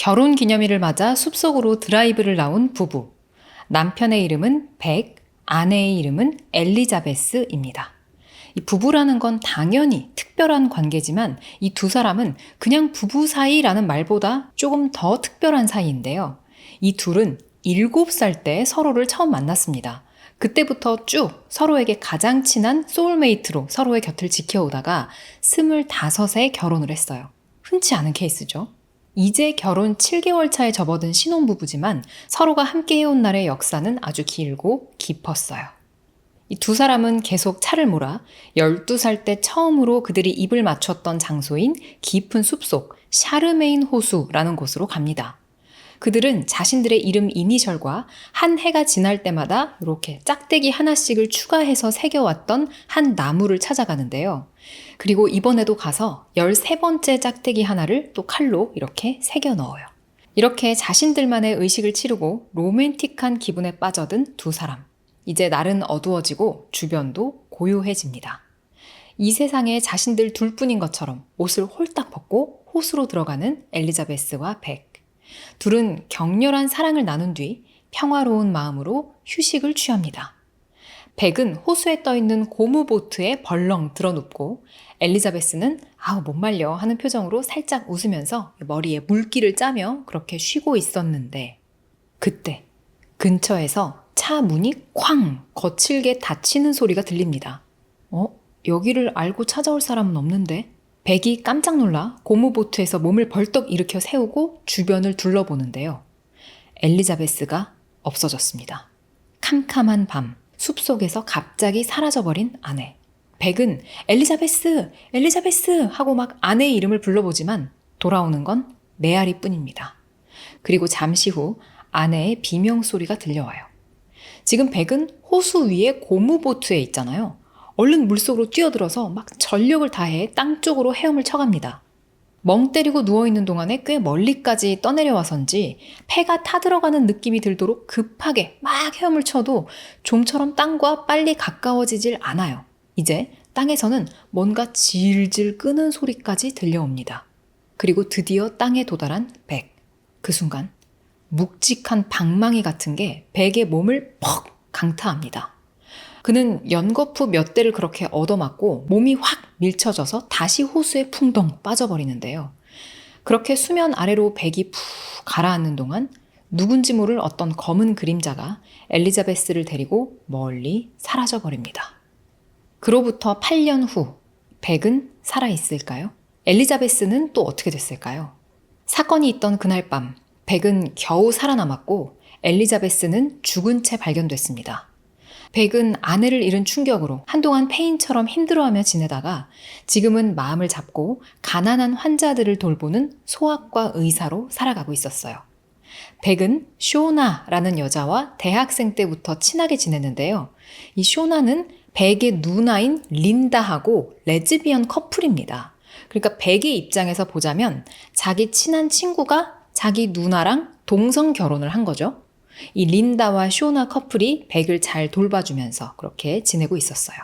결혼 기념일을 맞아 숲속으로 드라이브를 나온 부부. 남편의 이름은 백, 아내의 이름은 엘리자베스입니다. 이 부부라는 건 당연히 특별한 관계지만 이 두 사람은 그냥 부부 사이라는 말보다 조금 더 특별한 사이인데요. 이 둘은 7살 때 서로를 처음 만났습니다. 그때부터 쭉 서로에게 가장 친한 소울메이트로 서로의 곁을 지켜오다가 25에 결혼을 했어요. 흔치 않은 케이스죠. 이제 결혼 7개월 차에 접어든 신혼부부지만 서로가 함께 해온 날의 역사는 아주 길고 깊었어요. 이 두 사람은 계속 차를 몰아 12살 때 처음으로 그들이 입을 맞췄던 장소인 깊은 숲속 샤르메인 호수라는 곳으로 갑니다. 그들은 자신들의 이름 이니셜과 한 해가 지날 때마다 이렇게 짝대기 하나씩을 추가해서 새겨왔던 한 나무를 찾아가는데요. 그리고 이번에도 가서 13번째 짝대기 하나를 또 칼로 이렇게 새겨 넣어요. 이렇게 자신들만의 의식을 치르고 로맨틱한 기분에 빠져든 두 사람. 이제 날은 어두워지고 주변도 고요해집니다. 이 세상에 자신들 둘뿐인 것처럼 옷을 홀딱 벗고 호수로 들어가는 엘리자베스와 백. 둘은 격렬한 사랑을 나눈 뒤 평화로운 마음으로 휴식을 취합니다. 백은 호수에 떠있는 고무보트에 벌렁 드러눕고 엘리자베스는 못 말려 하는 표정으로 살짝 웃으면서 머리에 물기를 짜며 그렇게 쉬고 있었는데 그때 근처에서 차 문이 쾅 거칠게 닫히는 소리가 들립니다. 여기를 알고 찾아올 사람은 없는데? 백이 깜짝 놀라 고무보트에서 몸을 벌떡 일으켜 세우고 주변을 둘러보는데요. 엘리자베스가 없어졌습니다. 캄캄한 밤, 숲속에서 갑자기 사라져버린 아내. 백은 엘리자베스! 엘리자베스! 하고 막 아내의 이름을 불러보지만 돌아오는 건 메아리뿐입니다. 그리고 잠시 후 아내의 비명소리가 들려와요. 지금 백은 호수 위에 고무보트에 있잖아요. 얼른 물속으로 뛰어들어서 막 전력을 다해 땅 쪽으로 헤엄을 쳐갑니다. 멍 때리고 누워있는 동안에 꽤 멀리까지 떠내려와선지 폐가 타들어가는 느낌이 들도록 급하게 막 헤엄을 쳐도 좀처럼 땅과 빨리 가까워지질 않아요. 이제 땅에서는 뭔가 질질 끄는 소리까지 들려옵니다. 그리고 드디어 땅에 도달한 백. 그 순간 묵직한 방망이 같은 게 백의 몸을 퍽 강타합니다. 그는 연거푸 몇 대를 그렇게 얻어맞고 몸이 확 밀쳐져서 다시 호수에 풍덩 빠져버리는데요. 그렇게 수면 아래로 백이 푹 가라앉는 동안 누군지 모를 어떤 검은 그림자가 엘리자베스를 데리고 멀리 사라져버립니다. 그로부터 8년 후 백은 살아있을까요? 엘리자베스는 또 어떻게 됐을까요? 사건이 있던 그날 밤 백은 겨우 살아남았고 엘리자베스는 죽은 채 발견됐습니다. 백은 아내를 잃은 충격으로 한동안 폐인처럼 힘들어하며 지내다가 지금은 마음을 잡고 가난한 환자들을 돌보는 소아과 의사로 살아가고 있었어요. 백은 쇼나라는 여자와 대학생 때부터 친하게 지냈는데요. 이 쇼나는 백의 누나인 린다하고 레즈비언 커플입니다. 그러니까 백의 입장에서 보자면 자기 친한 친구가 자기 누나랑 동성 결혼을 한 거죠. 이 린다와 쇼나 커플이 백을 잘 돌봐주면서 그렇게 지내고 있었어요.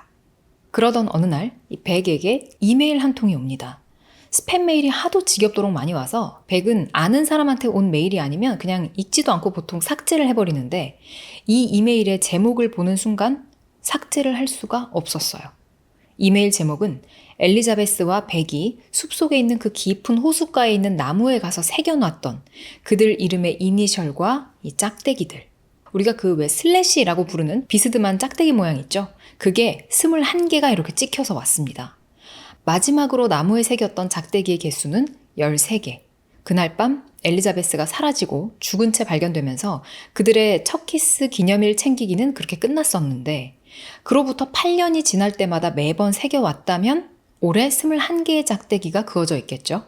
그러던 어느 날 이 백에게 이메일 한 통이 옵니다. 스팸 메일이 하도 지겹도록 많이 와서 백은 아는 사람한테 온 메일이 아니면 그냥 읽지도 않고 보통 삭제를 해버리는데 이 이메일의 제목을 보는 순간 삭제를 할 수가 없었어요. 이메일 제목은 엘리자베스와 백이 숲속에 있는 그 깊은 호숫가에 있는 나무에 가서 새겨놨던 그들 이름의 이니셜과 이 짝대기들. 우리가 그 왜 슬래시라고 부르는 비스듬한 짝대기 모양 있죠? 그게 21개가 이렇게 찍혀서 왔습니다. 마지막으로 나무에 새겼던 짝대기의 개수는 13개. 그날 밤 엘리자베스가 사라지고 죽은 채 발견되면서 그들의 첫 키스 기념일 챙기기는 그렇게 끝났었는데 그로부터 8년이 지날 때마다 매번 새겨왔다면 올해 21개의 짝대기가 그어져 있겠죠.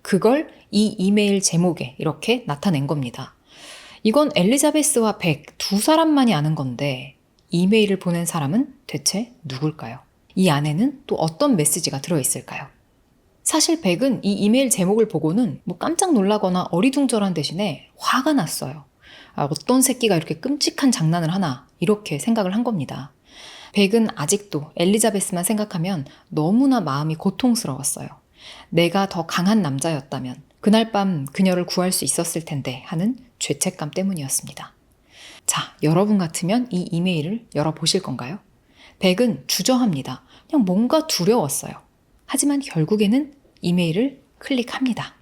그걸 이 이메일 제목에 이렇게 나타낸 겁니다. 이건 엘리자베스와 백 두 사람만이 아는 건데 이메일을 보낸 사람은 대체 누굴까요? 이 안에는 또 어떤 메시지가 들어있을까요? 사실 백은 이 이메일 제목을 보고는 깜짝 놀라거나 어리둥절한 대신에 화가 났어요. 어떤 새끼가 이렇게 끔찍한 장난을 하나 이렇게 생각을 한 겁니다. 백은 아직도 엘리자베스만 생각하면 너무나 마음이 고통스러웠어요. 내가 더 강한 남자였다면 그날 밤 그녀를 구할 수 있었을 텐데 하는 죄책감 때문이었습니다. 자, 여러분 같으면 이 이메일을 열어보실 건가요? 백은 주저합니다. 그냥 뭔가 두려웠어요. 하지만 결국에는 이메일을 클릭합니다.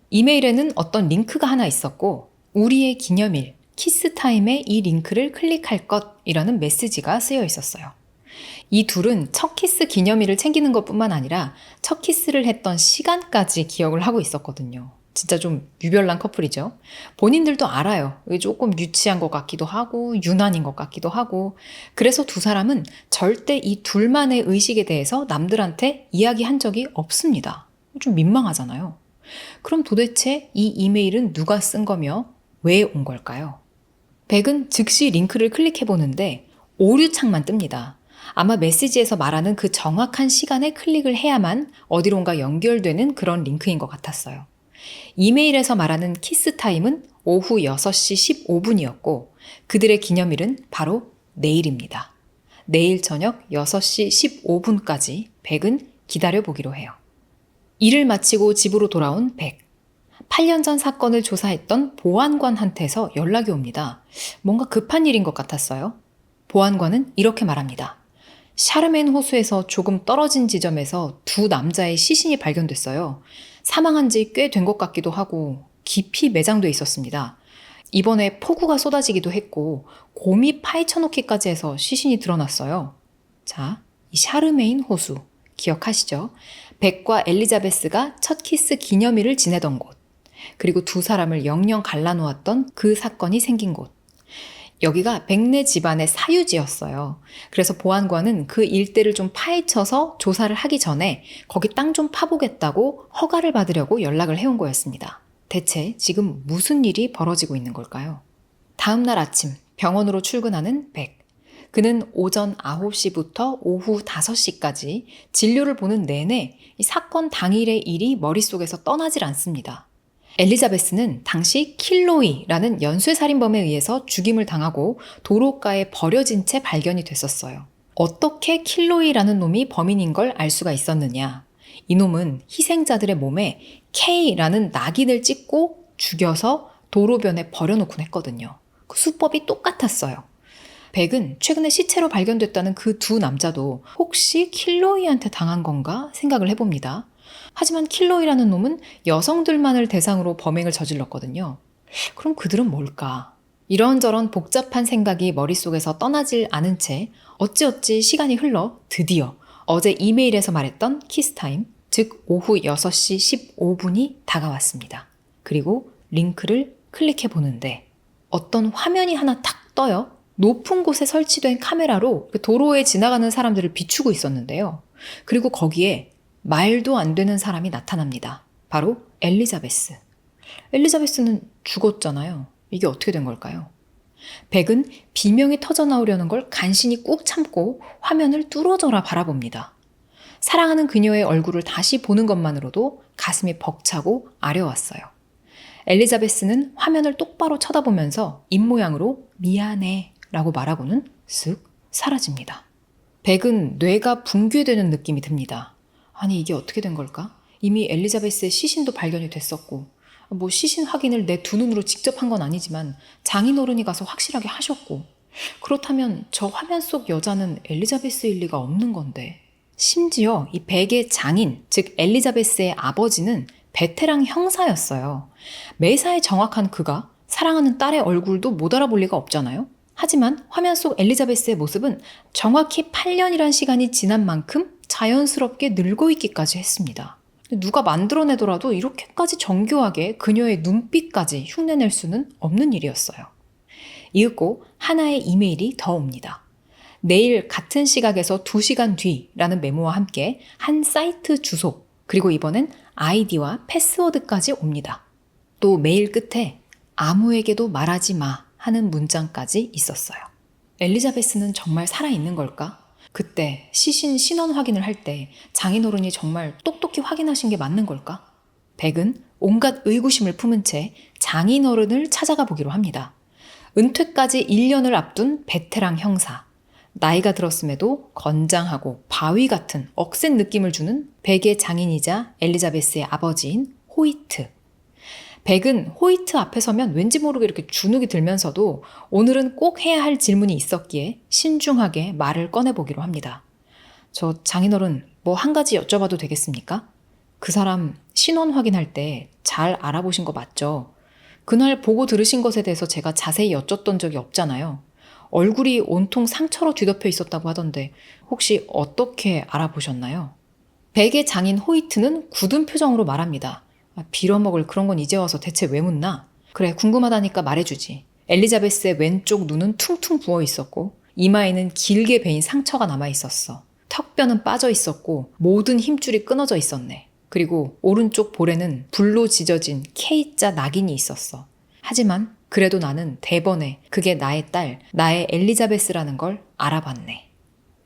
이메일에는 어떤 링크가 하나 있었고 우리의 기념일, 키스타임에 이 링크를 클릭할 것이라는 메시지가 쓰여 있었어요. 이 둘은 첫 키스 기념일을 챙기는 것뿐만 아니라 첫 키스를 했던 시간까지 기억을 하고 있었거든요. 진짜 좀 유별난 커플이죠. 본인들도 알아요. 조금 유치한 것 같기도 하고 유난인 것 같기도 하고 그래서 두 사람은 절대 이 둘만의 의식에 대해서 남들한테 이야기한 적이 없습니다. 좀 민망하잖아요. 그럼 도대체 이 이메일은 누가 쓴 거며 왜 온 걸까요? 백은 즉시 링크를 클릭해 보는데 오류창만 뜹니다. 아마 메시지에서 말하는 그 정확한 시간에 클릭을 해야만 어디론가 연결되는 그런 링크인 것 같았어요. 이메일에서 말하는 키스 타임은 오후 6시 15분이었고 그들의 기념일은 바로 내일입니다. 내일 저녁 6시 15분까지 백은 기다려보기로 해요. 일을 마치고 집으로 돌아온 백. 8년 전 사건을 조사했던 보안관한테서 연락이 옵니다. 뭔가 급한 일인 것 같았어요. 보안관은 이렇게 말합니다. 샤르멘 호수에서 조금 떨어진 지점에서 두 남자의 시신이 발견됐어요. 사망한 지 꽤 된 것 같기도 하고 깊이 매장돼 있었습니다. 이번에 폭우가 쏟아지기도 했고 곰이 파헤쳐놓기까지 해서 시신이 드러났어요. 자, 이 샤르메인 호수 기억하시죠? 백과 엘리자베스가 첫 키스 기념일을 지내던 곳, 그리고 두 사람을 영영 갈라놓았던 그 사건이 생긴 곳. 여기가 백네 집안의 사유지였어요. 그래서 보안관은 그 일대를 좀 파헤쳐서 조사를 하기 전에 거기 땅 좀 파보겠다고 허가를 받으려고 연락을 해온 거였습니다. 대체 지금 무슨 일이 벌어지고 있는 걸까요? 다음 날 아침 병원으로 출근하는 백. 그는 오전 9시부터 오후 5시까지 진료를 보는 내내 이 사건 당일의 일이 머릿속에서 떠나질 않습니다. 엘리자베스는 당시 킬로이라는 연쇄살인범에 의해서 죽임을 당하고 도로가에 버려진 채 발견이 됐었어요. 어떻게 킬로이라는 놈이 범인인 걸 알 수가 있었느냐? 이놈은 희생자들의 몸에 K라는 낙인을 찍고 죽여서 도로변에 버려놓곤 했거든요. 그 수법이 똑같았어요. 백은 최근에 시체로 발견됐다는 그 두 남자도 혹시 킬로이한테 당한 건가 생각을 해봅니다. 하지만 킬로이라는 놈은 여성들만을 대상으로 범행을 저질렀거든요. 그럼 그들은 뭘까? 이런저런 복잡한 생각이 머릿속에서 떠나질 않은 채 어찌어찌 시간이 흘러 드디어 어제 이메일에서 말했던 키스타임, 즉 오후 6시 15분이 다가왔습니다. 그리고 링크를 클릭해 보는데 어떤 화면이 하나 탁 떠요. 높은 곳에 설치된 카메라로 도로에 지나가는 사람들을 비추고 있었는데요. 그리고 거기에 말도 안 되는 사람이 나타납니다. 바로 엘리자베스. 엘리자베스는 죽었잖아요. 이게 어떻게 된 걸까요? 백은 비명이 터져나오려는 걸 간신히 꾹 참고 화면을 뚫어져라 바라봅니다. 사랑하는 그녀의 얼굴을 다시 보는 것만으로도 가슴이 벅차고 아려왔어요. 엘리자베스는 화면을 똑바로 쳐다보면서 입모양으로 미안해 라고 말하고는 쓱 사라집니다. 백은 뇌가 붕괴되는 느낌이 듭니다. 아니 이게 어떻게 된 걸까? 이미 엘리자베스의 시신도 발견이 됐었고 시신 확인을 내 두 눈으로 직접 한 건 아니지만 장인어른이 가서 확실하게 하셨고 그렇다면 저 화면 속 여자는 엘리자베스일 리가 없는 건데 심지어 이 백의 장인, 즉 엘리자베스의 아버지는 베테랑 형사였어요. 매사에 정확한 그가 사랑하는 딸의 얼굴도 못 알아볼 리가 없잖아요. 하지만 화면 속 엘리자베스의 모습은 정확히 8년이란 시간이 지난 만큼 자연스럽게 늙어 있기까지 했습니다. 누가 만들어내더라도 이렇게까지 정교하게 그녀의 눈빛까지 흉내낼 수는 없는 일이었어요. 이윽고 하나의 이메일이 더 옵니다. 내일 같은 시각에서 2시간 뒤라는 메모와 함께 한 사이트 주소, 그리고 이번엔 아이디와 패스워드까지 옵니다. 또 메일 끝에 아무에게도 말하지 마 하는 문장까지 있었어요. 엘리자베스는 정말 살아있는 걸까? 그때 시신 신원 확인을 할 때 장인어른이 정말 똑똑히 확인하신 게 맞는 걸까? 백은 온갖 의구심을 품은 채 장인어른을 찾아가 보기로 합니다. 은퇴까지 1년을 앞둔 베테랑 형사. 나이가 들었음에도 건장하고 바위 같은 억센 느낌을 주는 백의 장인이자 엘리자베스의 아버지인 호이트. 백은 호이트 앞에 서면 왠지 모르게 이렇게 주눅이 들면서도 오늘은 꼭 해야 할 질문이 있었기에 신중하게 말을 꺼내보기로 합니다. 저 장인어른 뭐 한 가지 여쭤봐도 되겠습니까? 그 사람 신원 확인할 때 잘 알아보신 거 맞죠? 그날 보고 들으신 것에 대해서 제가 자세히 여쭸던 적이 없잖아요. 얼굴이 온통 상처로 뒤덮여 있었다고 하던데 혹시 어떻게 알아보셨나요? 백의 장인 호이트는 굳은 표정으로 말합니다. 빌어먹을 그런 건 이제 와서 대체 왜 묻나? 그래, 궁금하다니까 말해주지. 엘리자베스의 왼쪽 눈은 퉁퉁 부어 있었고 이마에는 길게 베인 상처가 남아 있었어. 턱뼈는 빠져 있었고 모든 힘줄이 끊어져 있었네. 그리고 오른쪽 볼에는 불로 지져진 K자 낙인이 있었어. 하지만 그래도 나는 대번에 그게 나의 딸, 나의 엘리자베스라는 걸 알아봤네.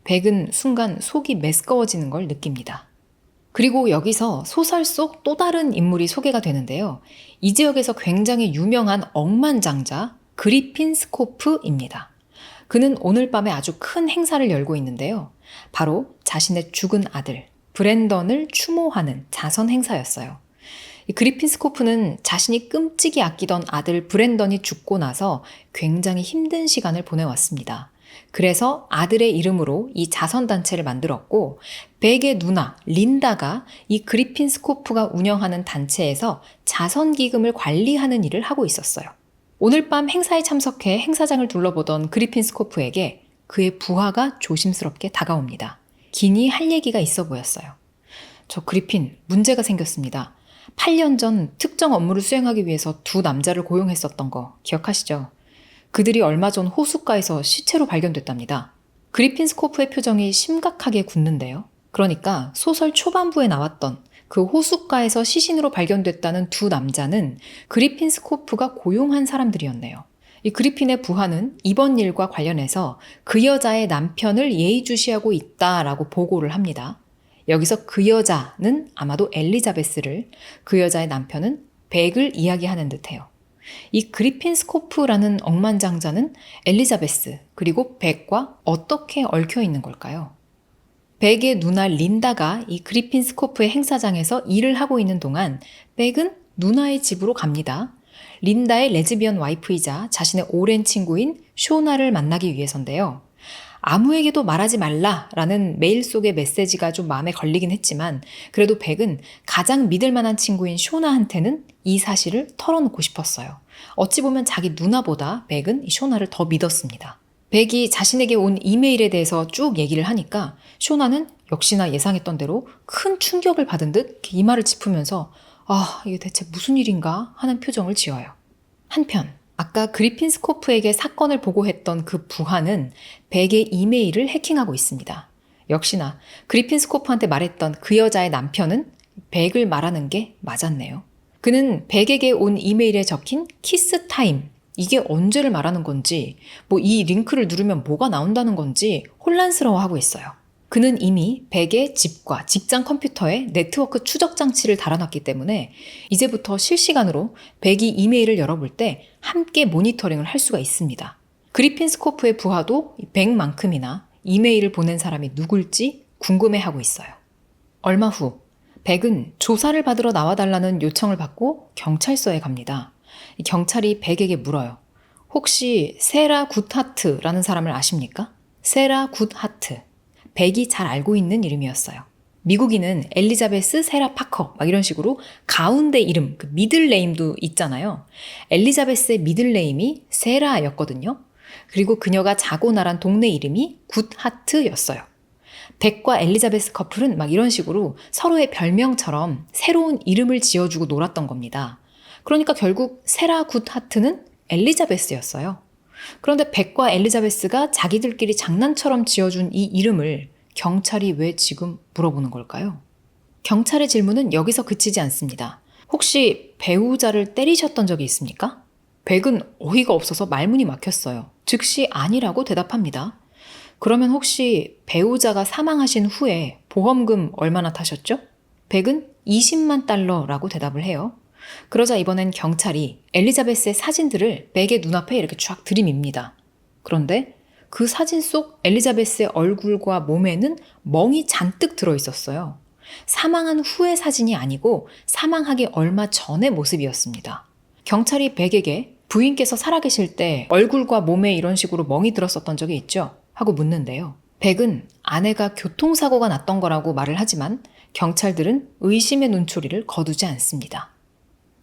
백은 순간 속이 메스꺼워지는 걸 느낍니다. 그리고 여기서 소설 속 또 다른 인물이 소개가 되는데요. 이 지역에서 굉장히 유명한 억만장자 그리핀 스코프입니다. 그는 오늘 밤에 아주 큰 행사를 열고 있는데요. 바로 자신의 죽은 아들 브랜던을 추모하는 자선 행사였어요. 이 그리핀 스코프는 자신이 끔찍이 아끼던 아들 브랜던이 죽고 나서 굉장히 힘든 시간을 보내왔습니다. 그래서 아들의 이름으로 이 자선단체를 만들었고 백의 누나 린다가 이 그리핀 스코프가 운영하는 단체에서 자선기금을 관리하는 일을 하고 있었어요. 오늘 밤 행사에 참석해 행사장을 둘러보던 그리핀 스코프에게 그의 부하가 조심스럽게 다가옵니다. 기니 할 얘기가 있어 보였어요. 저 그리핀, 문제가 생겼습니다. 8년 전 특정 업무를 수행하기 위해서 두 남자를 고용했었던 거 기억하시죠? 그들이 얼마 전 호숫가에서 시체로 발견됐답니다. 그리핀 스코프의 표정이 심각하게 굳는데요. 그러니까 소설 초반부에 나왔던 그 호숫가에서 시신으로 발견됐다는 두 남자는 그리핀 스코프가 고용한 사람들이었네요. 이 그리핀의 부하는 이번 일과 관련해서 그 여자의 남편을 예의주시하고 있다라고 보고를 합니다. 여기서 그 여자는 아마도 엘리자베스를, 그 여자의 남편은 백을 이야기하는 듯해요. 이 그리핀 스코프라는 억만장자는 엘리자베스 그리고 백과 어떻게 얽혀 있는 걸까요? 백의 누나 린다가 이 그리핀 스코프의 행사장에서 일을 하고 있는 동안 백은 누나의 집으로 갑니다. 린다의 레즈비언 와이프이자 자신의 오랜 친구인 쇼나를 만나기 위해서인데요. 아무에게도 말하지 말라라는 메일 속의 메시지가 좀 마음에 걸리긴 했지만 그래도 백은 가장 믿을 만한 친구인 쇼나한테는 이 사실을 털어놓고 싶었어요. 어찌 보면 자기 누나보다 백은 이 쇼나를 더 믿었습니다. 백이 자신에게 온 이메일에 대해서 쭉 얘기를 하니까 쇼나는 역시나 예상했던 대로 큰 충격을 받은 듯 이마를 짚으면서 이게 대체 무슨 일인가 하는 표정을 지어요. 한편 아까 그리핀 스코프에게 사건을 보고했던 그 부하는 백의 이메일을 해킹하고 있습니다. 역시나 그리핀 스코프한테 말했던 그 여자의 남편은 백을 말하는 게 맞았네요. 그는 백에게 온 이메일에 적힌 키스 타임, 이게 언제를 말하는 건지, 이 링크를 누르면 뭐가 나온다는 건지 혼란스러워하고 있어요. 그는 이미 백의 집과 직장 컴퓨터에 네트워크 추적 장치를 달아놨기 때문에 이제부터 실시간으로 백이 이메일을 열어볼 때 함께 모니터링을 할 수가 있습니다. 그리핀 스코프의 부하도 백만큼이나 이메일을 보낸 사람이 누굴지 궁금해하고 있어요. 얼마 후 백은 조사를 받으러 나와달라는 요청을 받고 경찰서에 갑니다. 경찰이 백에게 물어요. 혹시 세라 굿하트라는 사람을 아십니까? 세라 굿하트. 백이 잘 알고 있는 이름이었어요. 미국인은 엘리자베스 세라 파커 이런 식으로 가운데 이름, 그 미들네임도 있잖아요. 엘리자베스의 미들네임이 세라였거든요. 그리고 그녀가 자고 나란 동네 이름이 굿하트였어요. 백과 엘리자베스 커플은 이런 식으로 서로의 별명처럼 새로운 이름을 지어주고 놀았던 겁니다. 그러니까 결국 세라 굿하트는 엘리자베스였어요. 그런데 백과 엘리자베스가 자기들끼리 장난처럼 지어준 이 이름을 경찰이 왜 지금 물어보는 걸까요? 경찰의 질문은 여기서 그치지 않습니다. 혹시 배우자를 때리셨던 적이 있습니까? 백은 어이가 없어서 말문이 막혔어요. 즉시 아니라고 대답합니다. 그러면 혹시 배우자가 사망하신 후에 보험금 얼마나 타셨죠? 백은 20만 달러라고 대답을 해요. 그러자 이번엔 경찰이 엘리자베스의 사진들을 백의 눈앞에 이렇게 쫙 들이밉니다. 그런데 그 사진 속 엘리자베스의 얼굴과 몸에는 멍이 잔뜩 들어있었어요. 사망한 후의 사진이 아니고 사망하기 얼마 전의 모습이었습니다. 경찰이 백에게 부인께서 살아계실 때 얼굴과 몸에 이런 식으로 멍이 들었었던 적이 있죠? 하고 묻는데요. 백은 아내가 교통사고가 났던 거라고 말을 하지만 경찰들은 의심의 눈초리를 거두지 않습니다.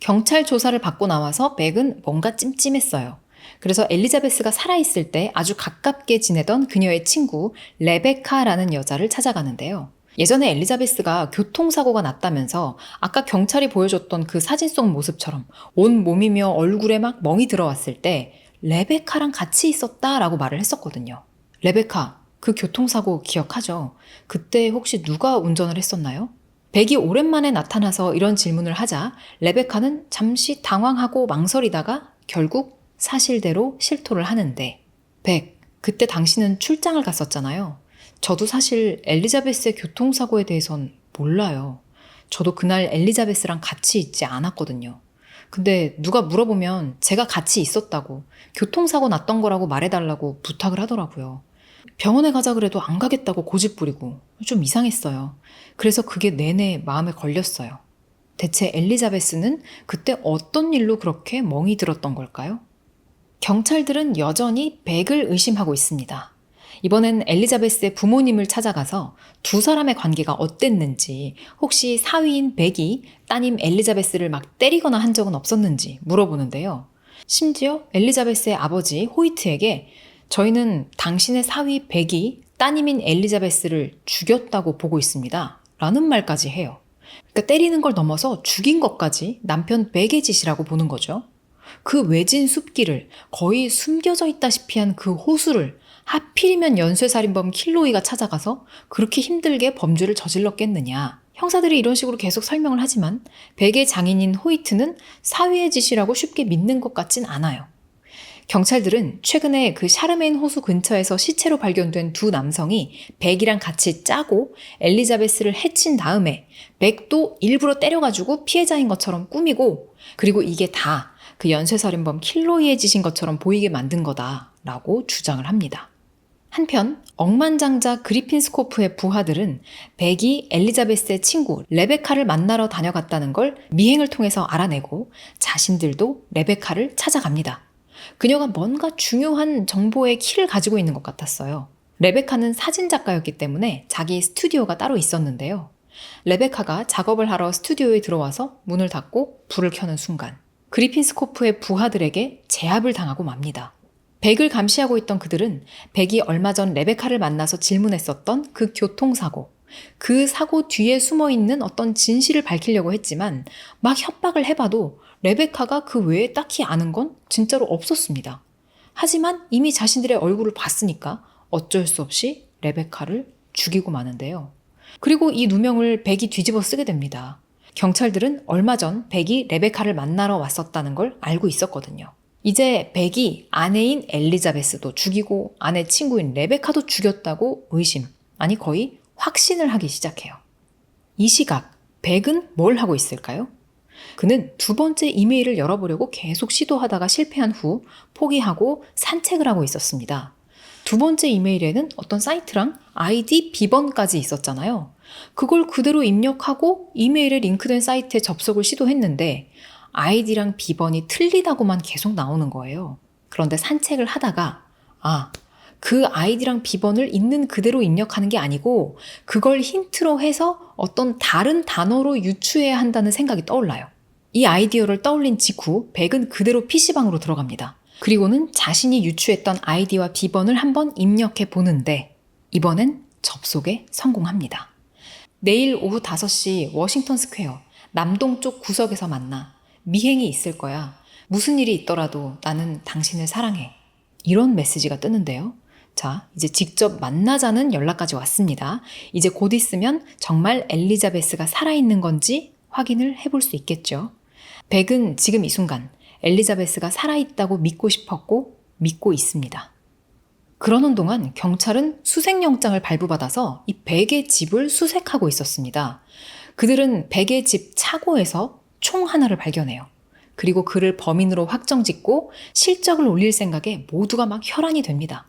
경찰 조사를 받고 나와서 백은 뭔가 찜찜했어요. 그래서 엘리자베스가 살아있을 때 아주 가깝게 지내던 그녀의 친구 레베카라는 여자를 찾아가는데요. 예전에 엘리자베스가 교통사고가 났다면서 아까 경찰이 보여줬던 그 사진 속 모습처럼 온 몸이며 얼굴에 막 멍이 들어왔을 때 레베카랑 같이 있었다라고 말을 했었거든요. 레베카, 그 교통사고 기억하죠? 그때 혹시 누가 운전을 했었나요? 백이 오랜만에 나타나서 이런 질문을 하자 레베카는 잠시 당황하고 망설이다가 결국 사실대로 실토를 하는데, 백, 그때 당신은 출장을 갔었잖아요. 저도 사실 엘리자베스의 교통사고에 대해선 몰라요. 저도 그날 엘리자베스랑 같이 있지 않았거든요. 근데 누가 물어보면 제가 같이 있었다고, 교통사고 났던 거라고 말해달라고 부탁을 하더라고요. 병원에 가자 그래도 안 가겠다고 고집부리고 좀 이상했어요. 그래서 그게 내내 마음에 걸렸어요. 대체 엘리자베스는 그때 어떤 일로 그렇게 멍이 들었던 걸까요? 경찰들은 여전히 백을 의심하고 있습니다. 이번엔 엘리자베스의 부모님을 찾아가서 두 사람의 관계가 어땠는지, 혹시 사위인 백이 따님 엘리자베스를 막 때리거나 한 적은 없었는지 물어보는데요. 심지어 엘리자베스의 아버지 호이트에게 저희는 당신의 사위 백이 따님인 엘리자베스를 죽였다고 보고 있습니다. 라는 말까지 해요. 그러니까 때리는 걸 넘어서 죽인 것까지 남편 백의 짓이라고 보는 거죠. 그 외진 숲길을 거의 숨겨져 있다시피 한 그 호수를 하필이면 연쇄살인범 킬로이가 찾아가서 그렇게 힘들게 범죄를 저질렀겠느냐. 형사들이 이런 식으로 계속 설명을 하지만 백의 장인인 호이트는 사위의 짓이라고 쉽게 믿는 것 같진 않아요. 경찰들은 최근에 그 샤르메인 호수 근처에서 시체로 발견된 두 남성이 백이랑 같이 짜고 엘리자베스를 해친 다음에 백도 일부러 때려가지고 피해자인 것처럼 꾸미고, 그리고 이게 다 그 연쇄살인범 킬로이의 짓인 것처럼 보이게 만든 거다라고 주장을 합니다. 한편 억만장자 그리핀 스코프의 부하들은 백이 엘리자베스의 친구 레베카를 만나러 다녀갔다는 걸 미행을 통해서 알아내고 자신들도 레베카를 찾아갑니다. 그녀가 뭔가 중요한 정보의 키를 가지고 있는 것 같았어요. 레베카는 사진작가였기 때문에 자기 스튜디오가 따로 있었는데요. 레베카가 작업을 하러 스튜디오에 들어와서 문을 닫고 불을 켜는 순간 그리핀 스코프의 부하들에게 제압을 당하고 맙니다. 백을 감시하고 있던 그들은 백이 얼마 전 레베카를 만나서 질문했었던 그 교통사고, 그 사고 뒤에 숨어있는 어떤 진실을 밝히려고 했지만 막 협박을 해봐도 레베카가 그 외에 딱히 아는 건 진짜로 없었습니다. 하지만 이미 자신들의 얼굴을 봤으니까 어쩔 수 없이 레베카를 죽이고 마는데요. 그리고 이 누명을 백이 뒤집어 쓰게 됩니다. 경찰들은 얼마 전 백이 레베카를 만나러 왔었다는 걸 알고 있었거든요. 이제 백이 아내인 엘리자베스도 죽이고 아내 친구인 레베카도 죽였다고 의심, 아니 거의 확신을 하기 시작해요. 이 시각 백은 뭘 하고 있을까요? 그는 두 번째 이메일을 열어보려고 계속 시도하다가 실패한 후 포기하고 산책을 하고 있었습니다. 두 번째 이메일에는 어떤 사이트랑 아이디 비번까지 있었잖아요. 그걸 그대로 입력하고 이메일에 링크된 사이트에 접속을 시도했는데 아이디랑 비번이 틀리다고만 계속 나오는 거예요. 그런데 산책을 하다가 그 아이디랑 비번을 있는 그대로 입력하는 게 아니고 그걸 힌트로 해서 어떤 다른 단어로 유추해야 한다는 생각이 떠올라요. 이 아이디어를 떠올린 직후 백은 그대로 PC방으로 들어갑니다. 그리고는 자신이 유추했던 아이디와 비번을 한번 입력해 보는데 이번엔 접속에 성공합니다. 내일 오후 5시 워싱턴 스퀘어 남동쪽 구석에서 만나. 미행이 있을 거야. 무슨 일이 있더라도 나는 당신을 사랑해. 이런 메시지가 뜨는데요. 자, 이제 직접 만나자는 연락까지 왔습니다. 이제 곧 있으면 정말 엘리자베스가 살아있는 건지 확인을 해볼 수 있겠죠. 백은 지금 이 순간 엘리자베스가 살아있다고 믿고 싶었고 믿고 있습니다. 그러는 동안 경찰은 수색영장을 발부받아서 이 백의 집을 수색하고 있었습니다. 그들은 백의 집 차고에서 총 하나를 발견해요. 그리고 그를 범인으로 확정짓고 실적을 올릴 생각에 모두가 막 혈안이 됩니다.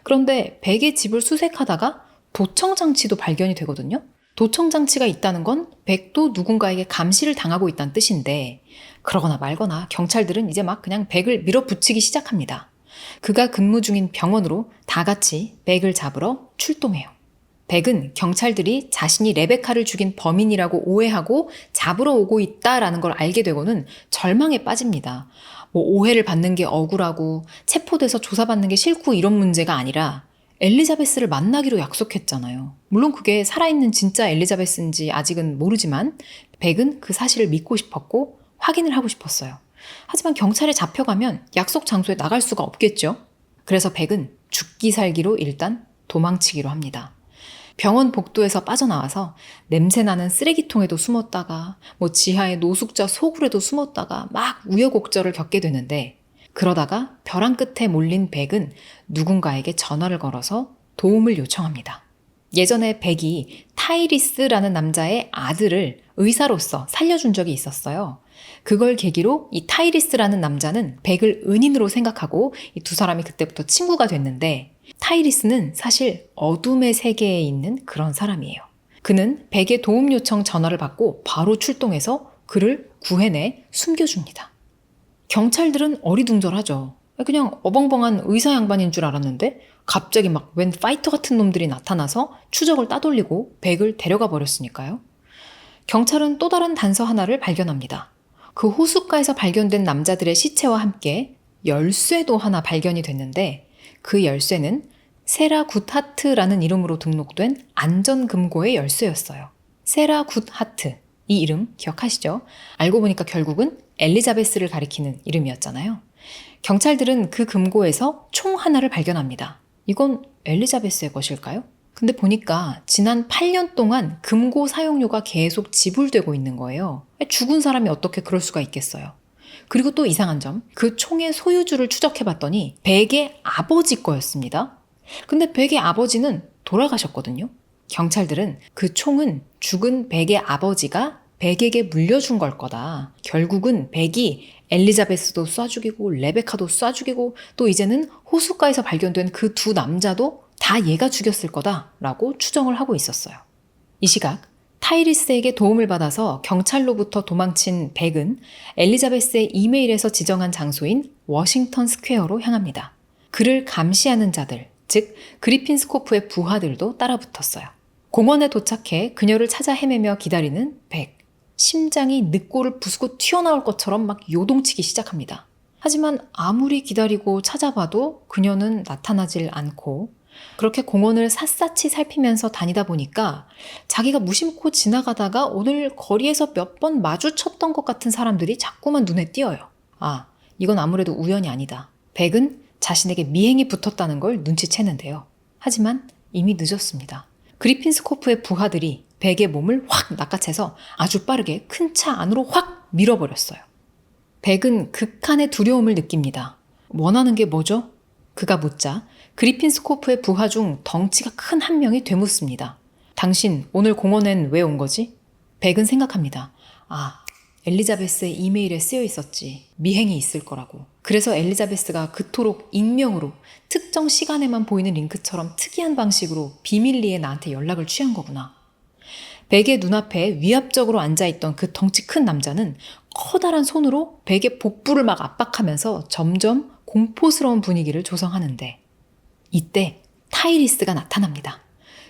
그런데 백의 집을 수색하다가 도청장치도 발견이 되거든요. 도청장치가 있다는 건 백도 누군가에게 감시를 당하고 있다는 뜻인데, 그러거나 말거나 경찰들은 이제 막 그냥 백을 밀어붙이기 시작합니다. 그가 근무 중인 병원으로 다 같이 백을 잡으러 출동해요. 백은 경찰들이 자신이 레베카를 죽인 범인이라고 오해하고 잡으러 오고 있다라는 걸 알게 되고는 절망에 빠집니다. 오해를 받는 게 억울하고 체포돼서 조사받는 게 싫고 이런 문제가 아니라 엘리자베스를 만나기로 약속했잖아요. 물론 그게 살아있는 진짜 엘리자베스인지 아직은 모르지만 백은 그 사실을 믿고 싶었고 확인을 하고 싶었어요. 하지만 경찰에 잡혀가면 약속 장소에 나갈 수가 없겠죠. 그래서 백은 죽기 살기로 일단 도망치기로 합니다. 병원 복도에서 빠져나와서 냄새나는 쓰레기통에도 숨었다가 지하의 노숙자 소굴에도 숨었다가 막 우여곡절을 겪게 되는데, 그러다가 벼랑 끝에 몰린 백은 누군가에게 전화를 걸어서 도움을 요청합니다. 예전에 백이 타이리스라는 남자의 아들을 의사로서 살려준 적이 있었어요. 그걸 계기로 이 타이리스라는 남자는 백을 은인으로 생각하고 이 두 사람이 그때부터 친구가 됐는데, 타이리스는 사실 어둠의 세계에 있는 그런 사람이에요. 그는 백의 도움 요청 전화를 받고 바로 출동해서 그를 구해내 숨겨줍니다. 경찰들은 어리둥절하죠. 그냥 어벙벙한 의사 양반인 줄 알았는데 갑자기 막 웬 파이터 같은 놈들이 나타나서 추적을 따돌리고 백을 데려가 버렸으니까요. 경찰은 또 다른 단서 하나를 발견합니다. 그 호숫가에서 발견된 남자들의 시체와 함께 열쇠도 하나 발견이 됐는데, 그 열쇠는 세라 굿하트라는 이름으로 등록된 안전금고의 열쇠였어요. 세라 굿하트, 이 이름 기억하시죠? 알고 보니까 결국은 엘리자베스를 가리키는 이름이었잖아요. 경찰들은 그 금고에서 총 하나를 발견합니다. 이건 엘리자베스의 것일까요? 근데 보니까 지난 8년 동안 금고 사용료가 계속 지불되고 있는 거예요. 죽은 사람이 어떻게 그럴 수가 있겠어요. 그리고 또 이상한 점, 그 총의 소유주를 추적해봤더니 백의 아버지 거였습니다. 근데 백의 아버지는 돌아가셨거든요. 경찰들은 그 총은 죽은 백의 아버지가 백에게 물려준 걸 거다. 결국은 백이 엘리자베스도 쏴 죽이고 레베카도 쏴 죽이고 또 이제는 호숫가에서 발견된 그 두 남자도 다 얘가 죽였을 거다라고 추정을 하고 있었어요. 이 시각 타이리스에게 도움을 받아서 경찰로부터 도망친 백은 엘리자베스의 이메일에서 지정한 장소인 워싱턴 스퀘어로 향합니다. 그를 감시하는 자들, 즉 그리핀 스코프의 부하들도 따라붙었어요. 공원에 도착해 그녀를 찾아 헤매며 기다리는 백. 심장이 늑골을 부수고 튀어나올 것처럼 막 요동치기 시작합니다. 하지만 아무리 기다리고 찾아봐도 그녀는 나타나질 않고, 그렇게 공원을 샅샅이 살피면서 다니다 보니까 자기가 무심코 지나가다가 오늘 거리에서 몇 번 마주쳤던 것 같은 사람들이 자꾸만 눈에 띄어요. 아, 이건 아무래도 우연이 아니다. 백은 자신에게 미행이 붙었다는 걸 눈치채는데요. 하지만 이미 늦었습니다. 그리핀 스코프의 부하들이 백의 몸을 확 낚아채서 아주 빠르게 큰 차 안으로 확 밀어버렸어요. 백은 극한의 두려움을 느낍니다. 원하는 게 뭐죠? 그가 묻자 그리핀 스코프의 부하 중 덩치가 큰 한 명이 되묻습니다. 당신 오늘 공원엔 왜 온 거지? 백은 생각합니다. 아, 엘리자베스의 이메일에 쓰여 있었지. 미행이 있을 거라고. 그래서 엘리자베스가 그토록 익명으로 특정 시간에만 보이는 링크처럼 특이한 방식으로 비밀리에 나한테 연락을 취한 거구나. 백의 눈앞에 위압적으로 앉아있던 그 덩치 큰 남자는 커다란 손으로 백의 복부를 막 압박하면서 점점 공포스러운 분위기를 조성하는데, 이때 타이리스가 나타납니다.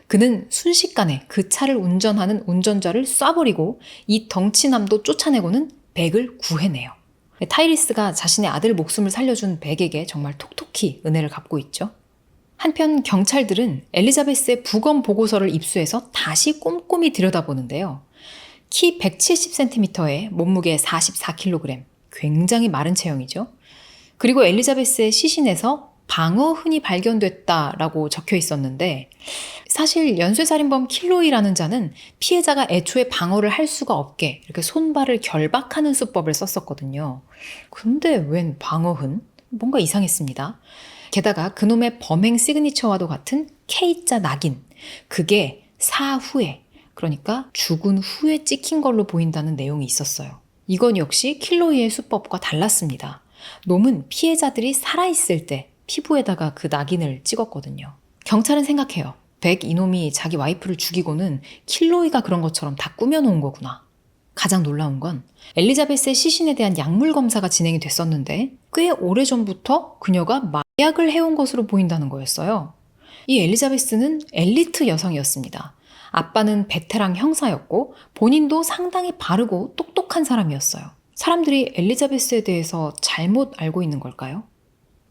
그는 순식간에 그 차를 운전하는 운전자를 쏴버리고 이 덩치남도 쫓아내고는 백을 구해내요. 타이리스가 자신의 아들 목숨을 살려준 백에게 정말 톡톡히 은혜를 갚고 있죠. 한편 경찰들은 엘리자베스의 부검 보고서를 입수해서 다시 꼼꼼히 들여다보는데요. 키 170cm에 몸무게 44kg, 굉장히 마른 체형이죠. 그리고 엘리자베스의 시신에서 방어흔이 발견됐다라고 적혀 있었는데, 사실 연쇄살인범 킬로이라는 자는 피해자가 애초에 방어를 할 수가 없게 이렇게 손발을 결박하는 수법을 썼었거든요. 근데 웬 방어흔? 뭔가 이상했습니다. 게다가 그놈의 범행 시그니처와도 같은 K자 낙인, 그게 사후에, 그러니까 죽은 후에 찍힌 걸로 보인다는 내용이 있었어요. 이건 역시 킬로이의 수법과 달랐습니다. 놈은 피해자들이 살아있을 때 피부에다가 그 낙인을 찍었거든요. 경찰은 생각해요. 백 이놈이 자기 와이프를 죽이고는 킬로이가 그런 것처럼 다 꾸며놓은 거구나. 가장 놀라운 건 엘리자베스의 시신에 대한 약물 검사가 진행이 됐었는데 꽤 오래전부터 그녀가 마약을 해온 것으로 보인다는 거였어요. 이 엘리자베스는 엘리트 여성이었습니다. 아빠는 베테랑 형사였고 본인도 상당히 바르고 똑똑한 사람이었어요. 사람들이 엘리자베스에 대해서 잘못 알고 있는 걸까요?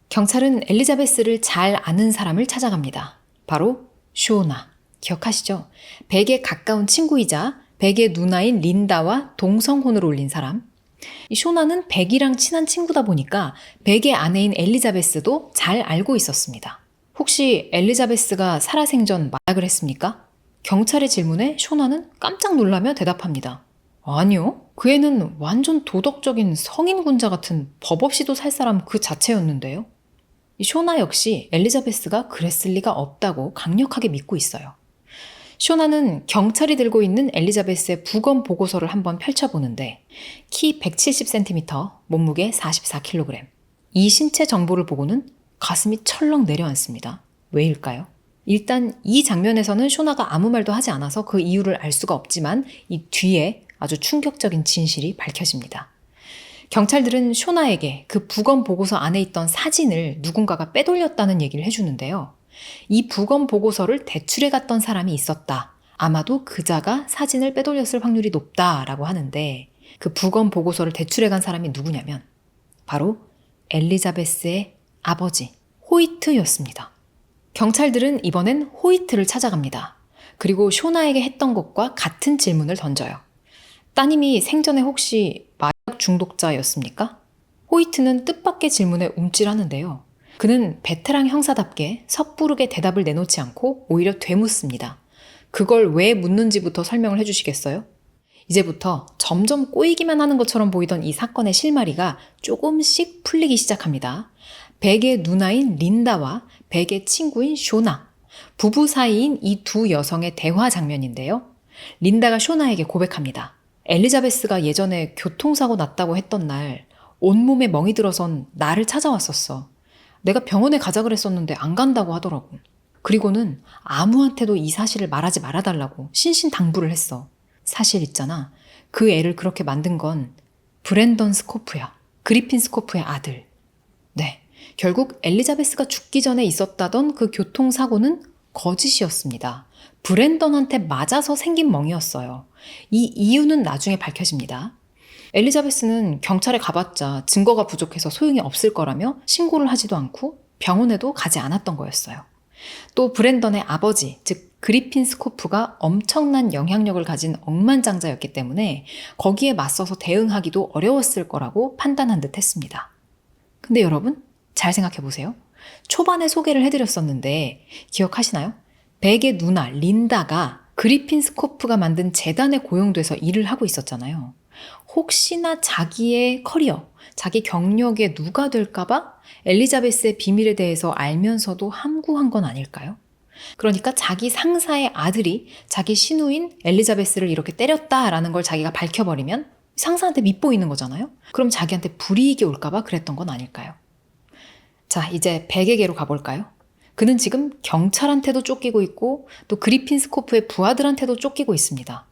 경찰은 엘리자베스를 잘 아는 사람을 찾아갑니다. 바로 쇼나. 기억하시죠? 백에 가까운 친구이자 백의 누나인 린다와 동성혼을 올린 사람. 이 쇼나는 백이랑 친한 친구다 보니까 백의 아내인 엘리자베스도 잘 알고 있었습니다. 혹시 엘리자베스가 살아생전 마약을 했습니까? 경찰의 질문에 쇼나는 깜짝 놀라며 대답합니다. 아니요. 그 애는 완전 도덕적인 성인군자 같은 법 없이도 살 사람 그 자체였는데요. 이 쇼나 역시 엘리자베스가 그랬을 리가 없다고 강력하게 믿고 있어요. 쇼나는 경찰이 들고 있는 엘리자베스의 부검 보고서를 한번 펼쳐보는데 키 170cm, 몸무게 44kg. 이 신체 정보를 보고는 가슴이 철렁 내려앉습니다. 왜일까요? 일단 이 장면에서는 쇼나가 아무 말도 하지 않아서 그 이유를 알 수가 없지만 이 뒤에 아주 충격적인 진실이 밝혀집니다. 경찰들은 쇼나에게 그 부검 보고서 안에 있던 사진을 누군가가 빼돌렸다는 얘기를 해주는데요. 이 부검 보고서를 대출해 갔던 사람이 있었다. 아마도 그자가 사진을 빼돌렸을 확률이 높다라고 하는데 그 부검 보고서를 대출해 간 사람이 누구냐면 바로 엘리자베스의 아버지 호이트였습니다. 경찰들은 이번엔 호이트를 찾아갑니다. 그리고 쇼나에게 했던 것과 같은 질문을 던져요. 따님이 생전에 혹시 마약 중독자였습니까? 호이트는 뜻밖의 질문에 움찔하는데요. 그는 베테랑 형사답게 섣부르게 대답을 내놓지 않고 오히려 되묻습니다. 그걸 왜 묻는지부터 설명을 해주시겠어요? 이제부터 점점 꼬이기만 하는 것처럼 보이던 이 사건의 실마리가 조금씩 풀리기 시작합니다. 백의 누나인 린다와 백의 친구인 쇼나, 부부 사이인 이 두 여성의 대화 장면인데요. 린다가 쇼나에게 고백합니다. 엘리자베스가 예전에 교통사고 났다고 했던 날 온몸에 멍이 들어선 나를 찾아왔었어. 내가 병원에 가자 그랬었는데 안 간다고 하더라고. 그리고는 아무한테도 이 사실을 말하지 말아달라고 신신당부를 했어. 사실 있잖아. 그 애를 그렇게 만든 건 브랜던 스코프야. 그리핀 스코프의 아들. 네, 결국 엘리자베스가 죽기 전에 있었다던 그 교통사고는 거짓이었습니다. 브랜던한테 맞아서 생긴 멍이었어요. 이 이유는 나중에 밝혀집니다. 엘리자베스는 경찰에 가봤자 증거가 부족해서 소용이 없을 거라며 신고를 하지도 않고 병원에도 가지 않았던 거였어요. 또 브랜던의 아버지, 즉 그리핀 스코프가 엄청난 영향력을 가진 억만장자였기 때문에 거기에 맞서서 대응하기도 어려웠을 거라고 판단한 듯 했습니다. 근데 여러분, 잘 생각해 보세요. 초반에 소개를 해드렸었는데 기억하시나요? 백의 누나 린다가 그리핀 스코프가 만든 재단에 고용돼서 일을 하고 있었잖아요. 혹시나 자기의 커리어, 자기 경력에 누가 될까봐 엘리자베스의 비밀에 대해서 알면서도 함구한 건 아닐까요? 그러니까 자기 상사의 아들이 자기 신우인 엘리자베스를 이렇게 때렸다라는 걸 자기가 밝혀버리면 상사한테 밉보이는 거잖아요? 그럼 자기한테 불이익이 올까봐 그랬던 건 아닐까요? 자, 이제 백에게로 가볼까요? 그는 지금 경찰한테도 쫓기고 있고 또 그리핀 스코프의 부하들한테도 쫓기고 있습니다.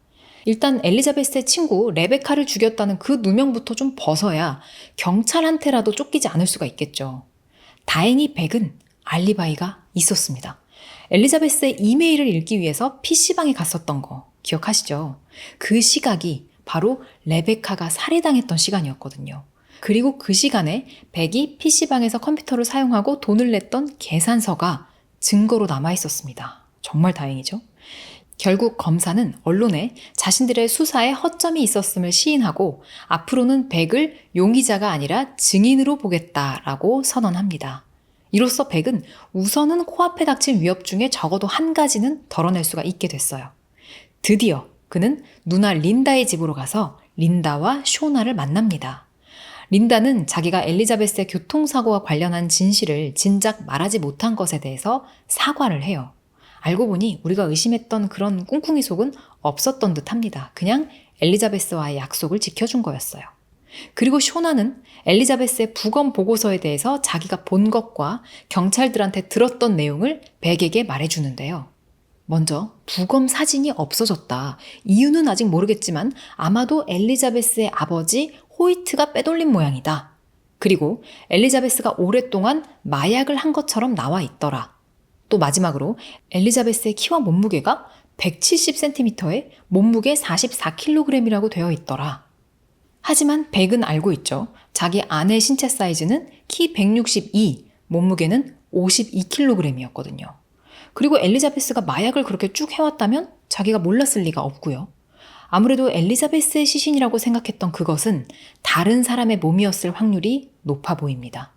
일단 엘리자베스의 친구 레베카를 죽였다는 그 누명부터 좀 벗어야 경찰한테라도 쫓기지 않을 수가 있겠죠. 다행히 백은 알리바이가 있었습니다. 엘리자베스의 이메일을 읽기 위해서 PC방에 갔었던 거 기억하시죠? 그 시각이 바로 레베카가 살해당했던 시간이었거든요. 그리고 그 시간에 백이 PC방에서 컴퓨터를 사용하고 돈을 냈던 계산서가 증거로 남아 있었습니다. 정말 다행이죠. 결국 검사는 언론에 자신들의 수사에 허점이 있었음을 시인하고 앞으로는 백을 용의자가 아니라 증인으로 보겠다라고 선언합니다. 이로써 백은 우선은 코앞에 닥친 위협 중에 적어도 한 가지는 덜어낼 수가 있게 됐어요. 드디어 그는 누나 린다의 집으로 가서 린다와 쇼나를 만납니다. 린다는 자기가 엘리자베스의 교통사고와 관련한 진실을 진작 말하지 못한 것에 대해서 사과를 해요. 알고 보니 우리가 의심했던 그런 꿍꿍이 속은 없었던 듯 합니다. 그냥 엘리자베스와의 약속을 지켜준 거였어요. 그리고 쇼나는 엘리자베스의 부검 보고서에 대해서 자기가 본 것과 경찰들한테 들었던 내용을 백에게 말해주는데요. 먼저 부검 사진이 없어졌다. 이유는 아직 모르겠지만 아마도 엘리자베스의 아버지 호이트가 빼돌린 모양이다. 그리고 엘리자베스가 오랫동안 마약을 한 것처럼 나와 있더라. 또 마지막으로 엘리자베스의 키와 몸무게가 170cm에 몸무게 44kg이라고 되어 있더라. 하지만 벡은 알고 있죠. 자기 아내 신체 사이즈는 키 162, 몸무게는 52kg이었거든요. 그리고 엘리자베스가 마약을 그렇게 쭉 해왔다면 자기가 몰랐을 리가 없고요. 아무래도 엘리자베스의 시신이라고 생각했던 그것은 다른 사람의 몸이었을 확률이 높아 보입니다.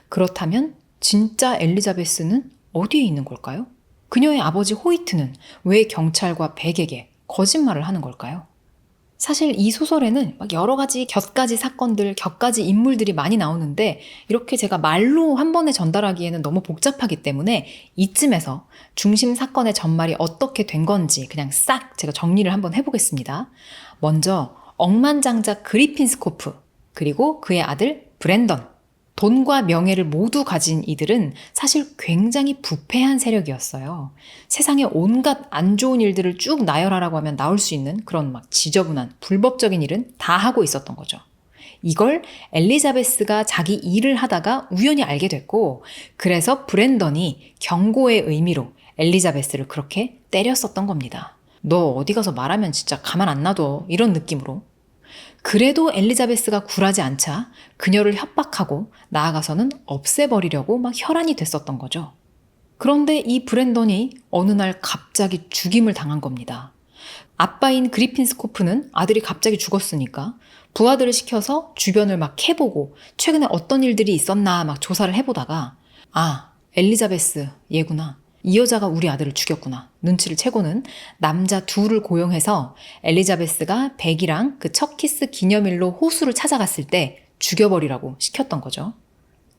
그렇다면 진짜 엘리자베스는 어디에 있는 걸까요? 그녀의 아버지 호이트는 왜 경찰과 벡에게 거짓말을 하는 걸까요? 사실 이 소설에는 막 여러 가지 곁가지 사건들, 곁가지 인물들이 많이 나오는데 이렇게 제가 말로 한 번에 전달하기에는 너무 복잡하기 때문에 이쯤에서 중심 사건의 전말이 어떻게 된 건지 그냥 싹 제가 정리를 한번 해보겠습니다. 먼저 억만장자 그리핀 스코프, 그리고 그의 아들 브랜던. 돈과 명예를 모두 가진 이들은 사실 굉장히 부패한 세력이었어요. 세상에 온갖 안 좋은 일들을 쭉 나열하라고 하면 나올 수 있는 그런 막 지저분한 불법적인 일은 다 하고 있었던 거죠. 이걸 엘리자베스가 자기 일을 하다가 우연히 알게 됐고, 그래서 브랜던이 경고의 의미로 엘리자베스를 그렇게 때렸었던 겁니다. 너 어디 가서 말하면 진짜 가만 안 놔둬, 이런 느낌으로. 그래도 엘리자베스가 굴하지 않자 그녀를 협박하고 나아가서는 없애버리려고 막 혈안이 됐었던 거죠. 그런데 이 브랜던이 어느 날 갑자기 죽임을 당한 겁니다. 아빠인 그리핀 스코프는 아들이 갑자기 죽었으니까 부하들을 시켜서 주변을 막 캐보고 최근에 어떤 일들이 있었나 막 조사를 해보다가 엘리자베스 얘구나. 이 여자가 우리 아들을 죽였구나. 눈치를 채고는 남자 둘을 고용해서 엘리자베스가 벡이랑 그 첫 키스 기념일로 호수를 찾아갔을 때 죽여버리라고 시켰던 거죠.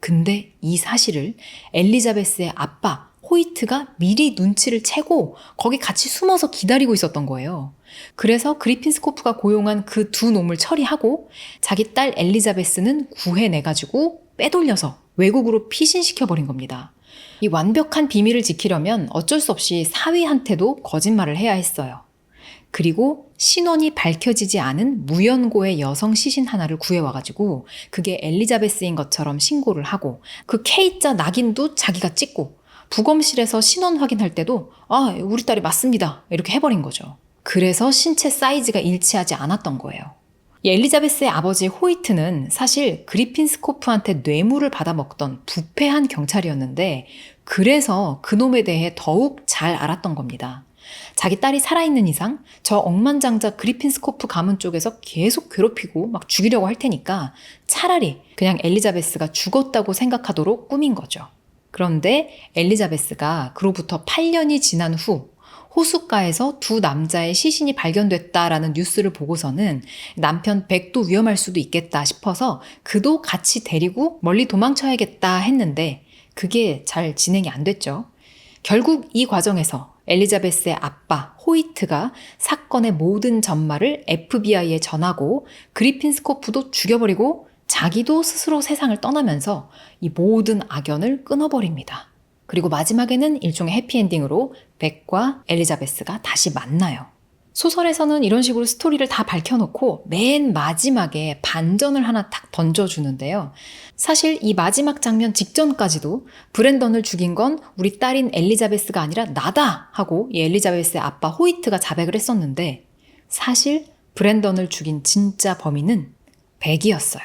근데 이 사실을 엘리자베스의 아빠 호이트가 미리 눈치를 채고 거기 같이 숨어서 기다리고 있었던 거예요. 그래서 그리핀 스코프가 고용한 그 두 놈을 처리하고 자기 딸 엘리자베스는 구해내가지고 빼돌려서 외국으로 피신시켜버린 겁니다. 이 완벽한 비밀을 지키려면 어쩔 수 없이 사위한테도 거짓말을 해야 했어요. 그리고 신원이 밝혀지지 않은 무연고의 여성 시신 하나를 구해와가지고 그게 엘리자베스인 것처럼 신고를 하고 그 K자 낙인도 자기가 찍고 부검실에서 신원 확인할 때도 우리 딸이 맞습니다 이렇게 해버린 거죠. 그래서 신체 사이즈가 일치하지 않았던 거예요. 이 엘리자베스의 아버지 호이트는 사실 그리핀 스코프한테 뇌물을 받아먹던 부패한 경찰이었는데 그래서 그놈에 대해 더욱 잘 알았던 겁니다. 자기 딸이 살아있는 이상 저 억만장자 그리핀 스코프 가문 쪽에서 계속 괴롭히고 막 죽이려고 할 테니까 차라리 그냥 엘리자베스가 죽었다고 생각하도록 꾸민 거죠. 그런데 엘리자베스가 그로부터 8년이 지난 후 호숫가에서 두 남자의 시신이 발견됐다라는 뉴스를 보고서는 남편 벡도 위험할 수도 있겠다 싶어서 그도 같이 데리고 멀리 도망쳐야겠다 했는데 그게 잘 진행이 안 됐죠. 결국 이 과정에서 엘리자베스의 아빠 호이트가 사건의 모든 전말을 FBI에 전하고 그리핀 스코프도 죽여버리고 자기도 스스로 세상을 떠나면서 이 모든 악연을 끊어버립니다. 그리고 마지막에는 일종의 해피엔딩으로 벡과 엘리자베스가 다시 만나요. 소설에서는 이런 식으로 스토리를 다 밝혀놓고 맨 마지막에 반전을 하나 탁 던져주는데요. 사실 이 마지막 장면 직전까지도 브랜던을 죽인 건 우리 딸인 엘리자베스가 아니라 나다 하고 이 엘리자베스의 아빠 호이트가 자백을 했었는데 사실 브랜던을 죽인 진짜 범인은 벡이었어요.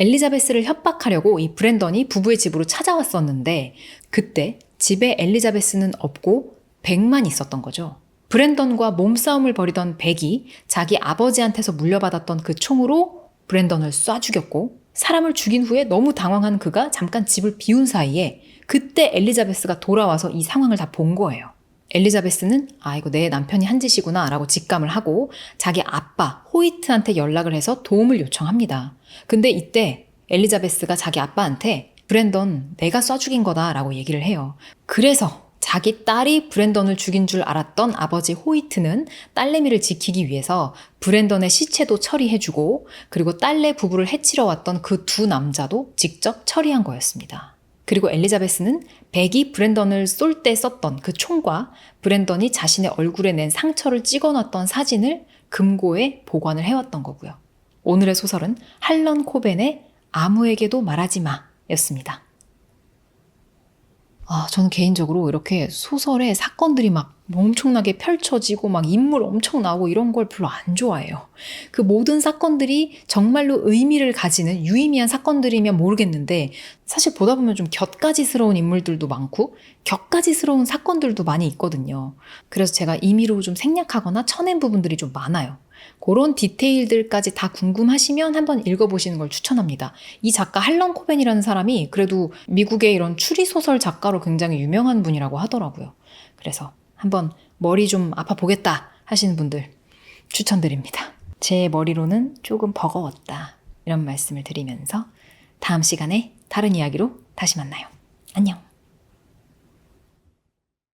엘리자베스를 협박하려고 이 브랜던이 부부의 집으로 찾아왔었는데 그때 집에 엘리자베스는 없고 벡만 있었던 거죠. 브랜던과 몸싸움을 벌이던 벡이 자기 아버지한테서 물려받았던 그 총으로 브랜던을 쏴 죽였고 사람을 죽인 후에 너무 당황한 그가 잠깐 집을 비운 사이에 그때 엘리자베스가 돌아와서 이 상황을 다 본 거예요. 엘리자베스는 이거 내 남편이 한 짓이구나 라고 직감을 하고 자기 아빠 호이트한테 연락을 해서 도움을 요청합니다. 근데 이때 엘리자베스가 자기 아빠한테 브랜던 내가 쏴 죽인 거다 라고 얘기를 해요. 그래서 자기 딸이 브랜던을 죽인 줄 알았던 아버지 호이트는 딸내미를 지키기 위해서 브랜던의 시체도 처리해주고 그리고 딸내 부부를 해치러 왔던 그 두 남자도 직접 처리한 거였습니다. 그리고 엘리자베스는 백이 브랜던을 쏠 때 썼던 그 총과 브랜던이 자신의 얼굴에 낸 상처를 찍어놨던 사진을 금고에 보관을 해왔던 거고요. 오늘의 소설은 할런 코벤의 아무에게도 말하지 마 였습니다. 저는 개인적으로 이렇게 소설에 사건들이 막 엄청나게 펼쳐지고 막 인물 엄청 나오고 이런 걸 별로 안 좋아해요. 그 모든 사건들이 정말로 의미를 가지는 유의미한 사건들이면 모르겠는데 사실 보다 보면 좀 곁가지스러운 인물들도 많고 격가지스러운 사건들도 많이 있거든요. 그래서 제가 임의로 좀 생략하거나 쳐낸 부분들이 좀 많아요. 그런 디테일들까지 다 궁금하시면 한번 읽어보시는 걸 추천합니다. 이 작가 할런 코벤이라는 사람이 그래도 미국의 이런 추리소설 작가로 굉장히 유명한 분이라고 하더라고요. 그래서 한번 머리 좀 아파 보겠다 하시는 분들 추천드립니다. 제 머리로는 조금 버거웠다 이런 말씀을 드리면서 다음 시간에 다른 이야기로 다시 만나요. 안녕.